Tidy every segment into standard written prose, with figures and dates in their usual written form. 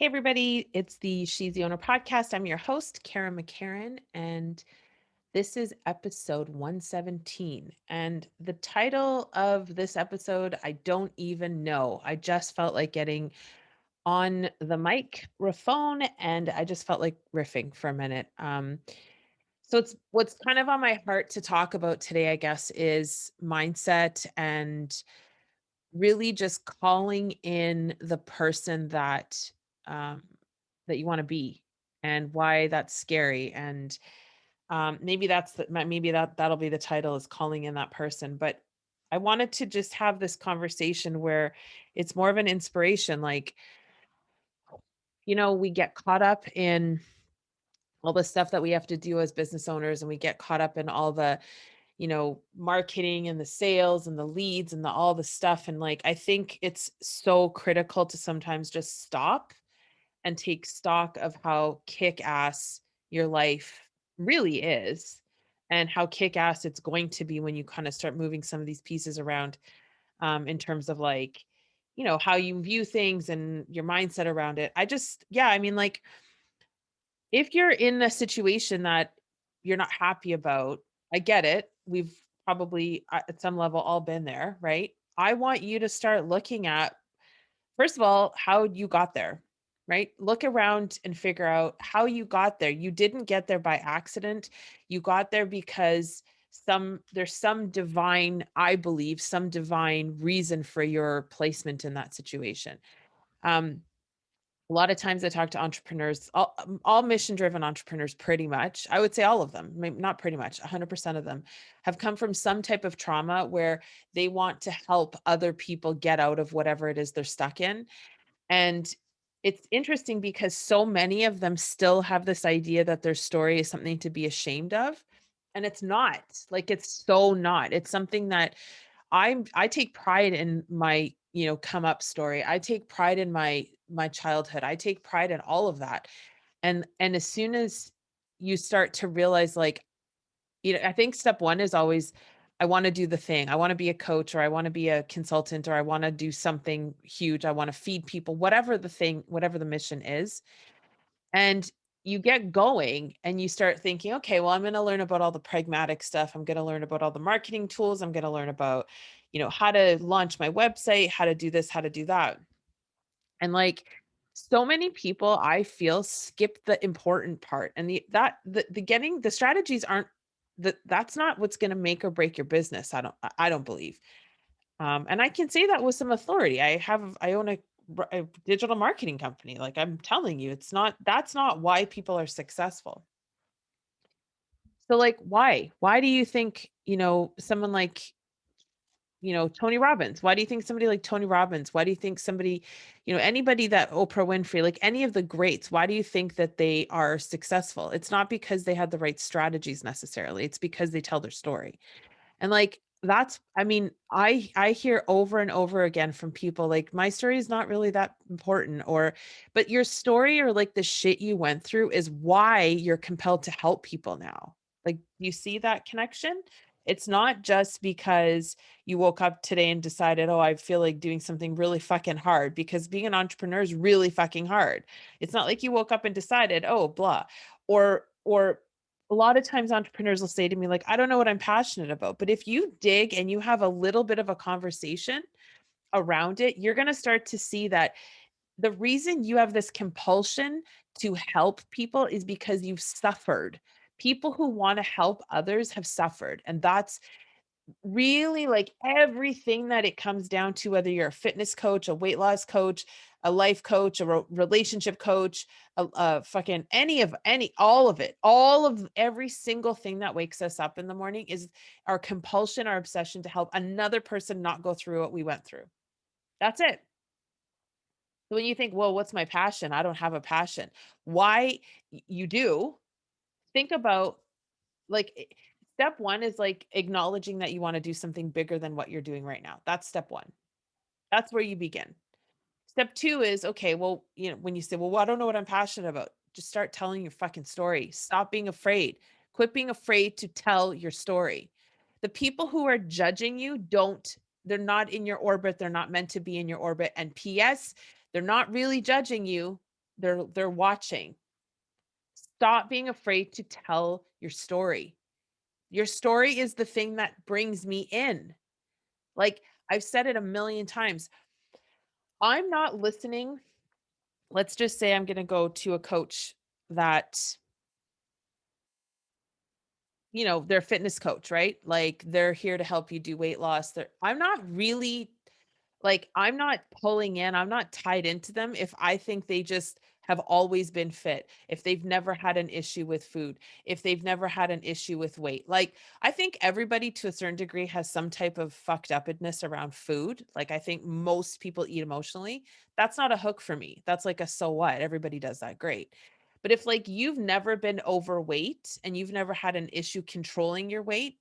Hey, everybody. It's the She's the Owner podcast. I'm your host, Cara McCarron, and this is episode 117. And the title of this episode, I don't even know. I just felt like getting on the microphone and I just felt like riffing for a minute. So it's what's kind of on my heart to talk about today, I guess, is mindset and really just calling in the person um, that you want to be and why that's scary. And maybe maybe that'll be the title, is calling in that person. But I wanted to just have this conversation where it's more of an inspiration. Like, we get caught up in all the stuff that we have to do as business owners, and we get caught up in all the marketing and the sales and the leads and all the stuff. And like, I think it's so critical to sometimes just stop and take stock of how kick ass your life really is and how kick ass it's going to be when you kind of start moving some of these pieces around, in terms of like, how you view things and your mindset around it. Yeah, I mean, like, if you're in a situation that you're not happy about, I get it. We've probably, at some level, all been there, right? I want you to start looking at, first of all, how you got there, right? Look around and figure out how you got there. You didn't get there by accident. You got there because there's some divine, I believe, some divine reason for your placement in that situation. Um, a lot of times I talk to entrepreneurs, all mission driven entrepreneurs, pretty much. I would say all of them, not pretty much, 100% of them have come from some type of trauma where they want to help other people get out of whatever it is they're stuck in. And it's interesting because so many of them still have this idea that their story is something to be ashamed of. And it's not. Like, it's so not. It's something that I take pride in my, come up story. I take pride in my childhood. I take pride in all of that. And as soon as you start to realize, like, I think step 1 is always, I want to do the thing. I want to be a coach, or I want to be a consultant, or I want to do something huge. I want to feed people, whatever the thing, whatever the mission is. And you get going and you start thinking, okay, well, I'm going to learn about all the pragmatic stuff. I'm going to learn about all the marketing tools. I'm going to learn about, how to launch my website, how to do this, how to do that. And like, so many people, I feel, skip the important part. And the getting the strategies aren't that's not what's going to make or break your business. I don't believe. And I can say that with some authority. I own a digital marketing company. Like, I'm telling you, that's not why people are successful. So like, why do you think, someone like, Tony Robbins? Why do you think somebody like Tony Robbins? Why do you think somebody, anybody, that Oprah Winfrey, like any of the greats, why do you think that they are successful? It's not because they had the right strategies necessarily. It's because they tell their story. And like, I mean, I hear over and over again from people like, my story is not really that important, but your story, or like the shit you went through, is why you're compelled to help people now. Like, you see that connection? It's not just because you woke up today and decided, oh, I feel like doing something really fucking hard, because being an entrepreneur is really fucking hard. It's not like you woke up and decided, oh, blah. Or a lot of times entrepreneurs will say to me, like, I don't know what I'm passionate about. But if you dig and you have a little bit of a conversation around it, you're going to start to see that the reason you have this compulsion to help people is because you've suffered. People who want to help others have suffered. And that's really, like, everything that it comes down to, whether you're a fitness coach, a weight loss coach, a life coach, a relationship coach, a fucking all of it, all of every single thing that wakes us up in the morning is our compulsion, our obsession to help another person not go through what we went through. That's it. So when you think, well, what's my passion? I don't have a passion. Why? You do. Think about, like, step 1 is like acknowledging that you want to do something bigger than what you're doing right now. That's step 1. That's where you begin. Step 2 is, okay, well, when you say, well, I don't know what I'm passionate about, just start telling your fucking story. Stop being afraid. Quit being afraid to tell your story. The people who are judging you, they're not in your orbit. They're not meant to be in your orbit. And PS, they're not really judging you. They're watching. Stop being afraid to tell your story. Your story is the thing that brings me in. Like, I've said it a million times. I'm not listening. Let's just say I'm gonna go to a coach that, they're a fitness coach, right? Like, they're here to help you do weight loss. I'm not really like, I'm not pulling in, I'm not tied into them if I think they just have always been fit, if they've never had an issue with food, if they've never had an issue with weight. Like, I think everybody to a certain degree has some type of fucked upness around food. Like, I think most people eat emotionally. That's not a hook for me. That's like a so what? Everybody does that. Great. But if like you've never been overweight and you've never had an issue controlling your weight,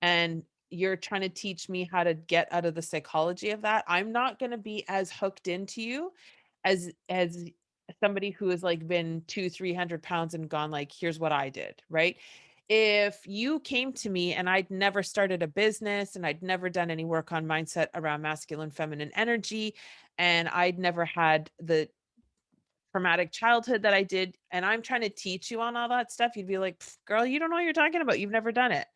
and you're trying to teach me how to get out of the psychology of that, I'm not gonna be as hooked into you as somebody who has, like, been 300 pounds and gone like, "Here's what I did," right? If you came to me and I'd never started a business and I'd never done any work on mindset around masculine, feminine energy, and I'd never had the traumatic childhood that I did, and I'm trying to teach you on all that stuff, you'd be like, "Pff, girl, you don't know what you're talking about. You've never done it."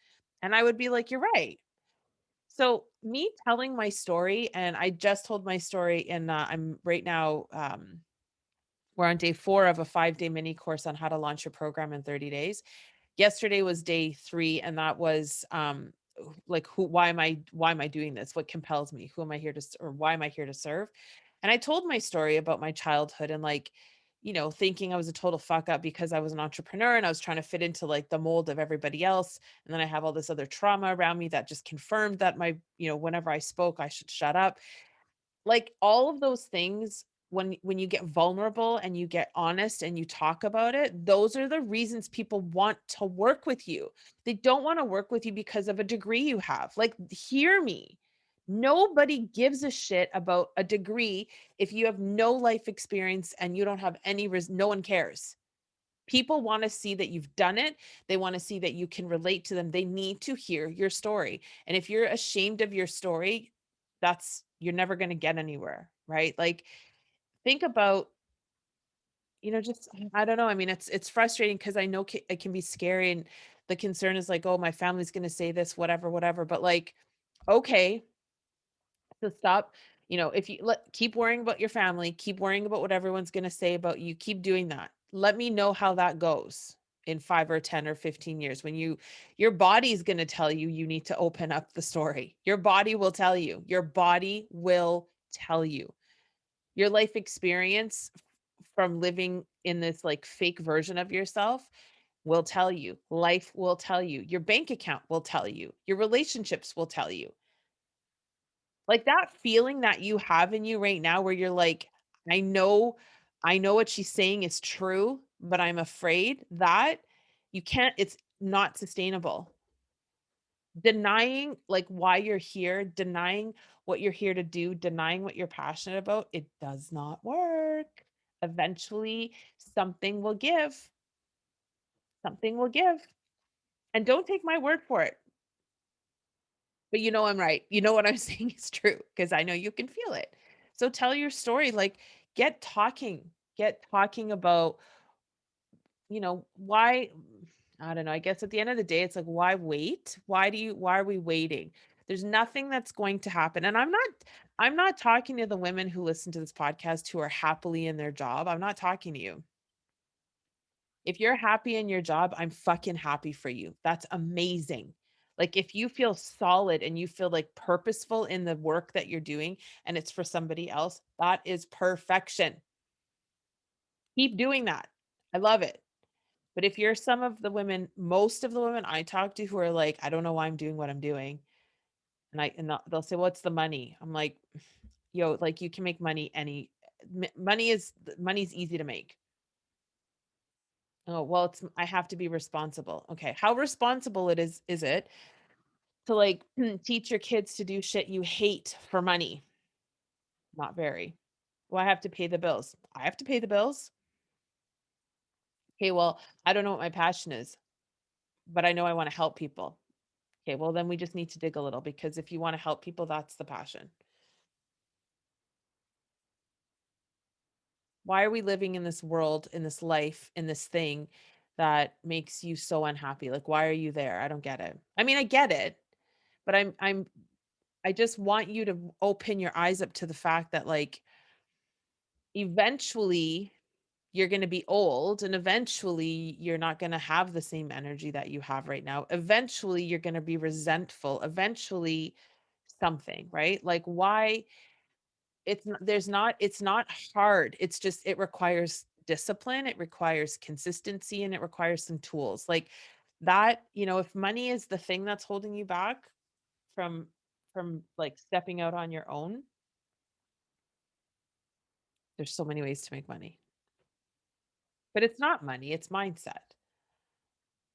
And I would be like, "You're right." So, me telling my story, and I just told my story, and I'm right now, we're on day 4 of a 5-day mini course on how to launch your program in 30 days. Yesterday was day 3, and that was, like, why am I doing this? What compels me? Who am I here to or why am I here to serve? And I told my story about my childhood and, like, thinking I was a total fuck up because I was an entrepreneur and I was trying to fit into, like, the mold of everybody else, and then I have all this other trauma around me that just confirmed that whenever I spoke, I should shut up. Like, all of those things, when you get vulnerable and you get honest and you talk about it, those are the reasons people want to work with you. They don't wanna work with you because of a degree you have. Like, hear me. Nobody gives a shit about a degree if you have no life experience and you don't have any no one cares. People wanna see that you've done it. They wanna see that you can relate to them. They need to hear your story. And if you're ashamed of your story, that's you're never gonna get anywhere, right? Like, think about, just I don't know. I mean, it's frustrating because I know it can be scary, and the concern is like, "Oh, my family's gonna say this, whatever, whatever." But, like, okay, to stop, if you keep worrying about your family, keep worrying about what everyone's going to say about you, keep doing that. Let me know how that goes in 5 or 10 or 15 years when your body's going to tell you you need to open up the story. Your body will tell you. Your body will tell you. Your life experience from living in this like fake version of yourself will tell you. Life will tell you. Your bank account will tell you. Your relationships will tell you. Like, that feeling that you have in you right now where you're like, "I know I know what she's saying is true, but I'm afraid," that you can't it's not sustainable. Denying, like, why you're here, denying what you're here to do, denying what you're passionate about, it does not work. Eventually, something will give. Something will give. And don't take my word for it. But you know I'm right. You know what I'm saying is true because I know you can feel it. So tell your story, like, get talking. Get talking about, why I don't know, I guess at the end of the day, it's like, why wait? Why are we waiting? There's nothing that's going to happen. And I'm not talking to the women who listen to this podcast who are happily in their job. I'm not talking to you. If you're happy in your job, I'm fucking happy for you. That's amazing. Like, if you feel solid and you feel like purposeful in the work that you're doing and it's for somebody else, that is perfection. Keep doing that. I love it. But if you're some of the women, most of the women I talk to who are like, I don't know why I'm doing what I'm doing. And they'll say, "What's the money?" I'm like, yo, like, you can make money money's easy to make. Oh, well, I have to be responsible. Okay. How responsible is it to like teach your kids to do shit you hate for money? Not very. Well, I have to pay the bills. I have to pay the bills. Okay, well, I don't know what my passion is, but I know I want to help people. Okay, well, then we just need to dig a little because if you want to help people, that's the passion. Why are we living in this world, in this life, in this thing that makes you so unhappy? Like, why are you there? I don't get it. I mean, I get it, but I just want you to open your eyes up to the fact that, like, eventually you're going to be old and eventually you're not going to have the same energy that you have right now. Eventually you're going to be resentful. Eventually something, right? Like, why it's not hard. It's just it requires discipline, it requires consistency, and it requires some tools. Like that, if money is the thing that's holding you back from like stepping out on your own, there's so many ways to make money. But it's not money, it's mindset.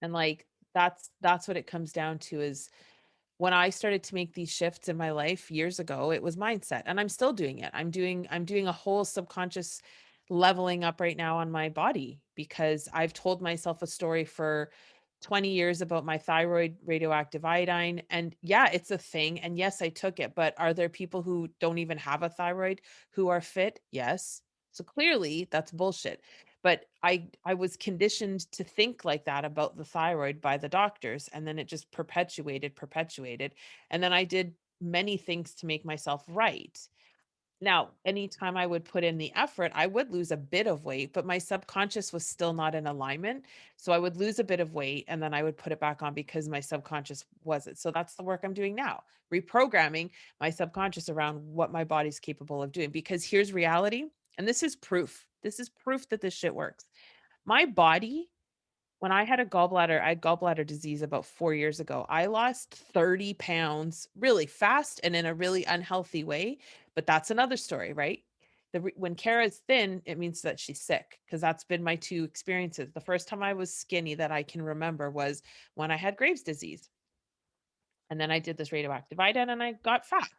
And like that's what it comes down to is when I started to make these shifts in my life years ago, it was mindset, and I'm still doing it. I'm doing a whole subconscious leveling up right now on my body because I've told myself a story for 20 years about my thyroid radioactive iodine, and yeah, it's a thing, and yes, I took it, but are there people who don't even have a thyroid who are fit? Yes. So clearly that's bullshit. But I was conditioned to think like that about the thyroid by the doctors, and then it just perpetuated, and then I did many things to make myself right. Now, anytime I would put in the effort, I would lose a bit of weight, but my subconscious was still not in alignment. So I would lose a bit of weight and then I would put it back on because my subconscious wasn't. So that's the work I'm doing now, reprogramming my subconscious around what my body's capable of doing. Because here's reality, and this is proof. This is proof that this shit works. My body, when I had gallbladder disease about 4 years ago. I lost 30 pounds really fast and in a really unhealthy way, but that's another story, right? When Kara's thin, it means that she's sick because that's been my 2 experiences. The first time I was skinny that I can remember was when I had Graves' disease, and then I did this radioactive iodine and I got fat.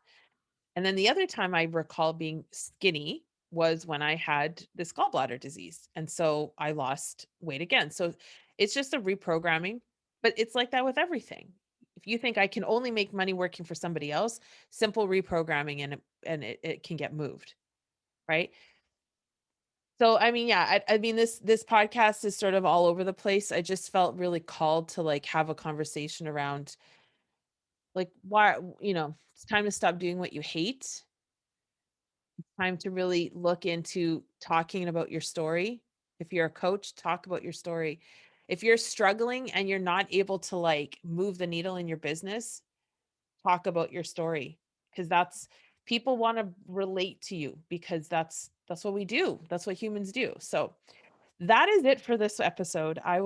And then the other time I recall being skinny was when I had this gallbladder disease. And so I lost weight again. So it's just a reprogramming, but it's like that with everything. If you think I can only make money working for somebody else, simple reprogramming and it can get moved, right? So I mean, yeah, I mean this podcast is sort of all over the place. I just felt really called to like have a conversation around like why, it's time to stop doing what you hate, time to really look into talking about your story. If you're a coach, talk about your story. If you're struggling and you're not able to like move the needle in your business, talk about your story because that's people want to relate to you because that's what we do. That's what humans do. So, that is it for this episode. I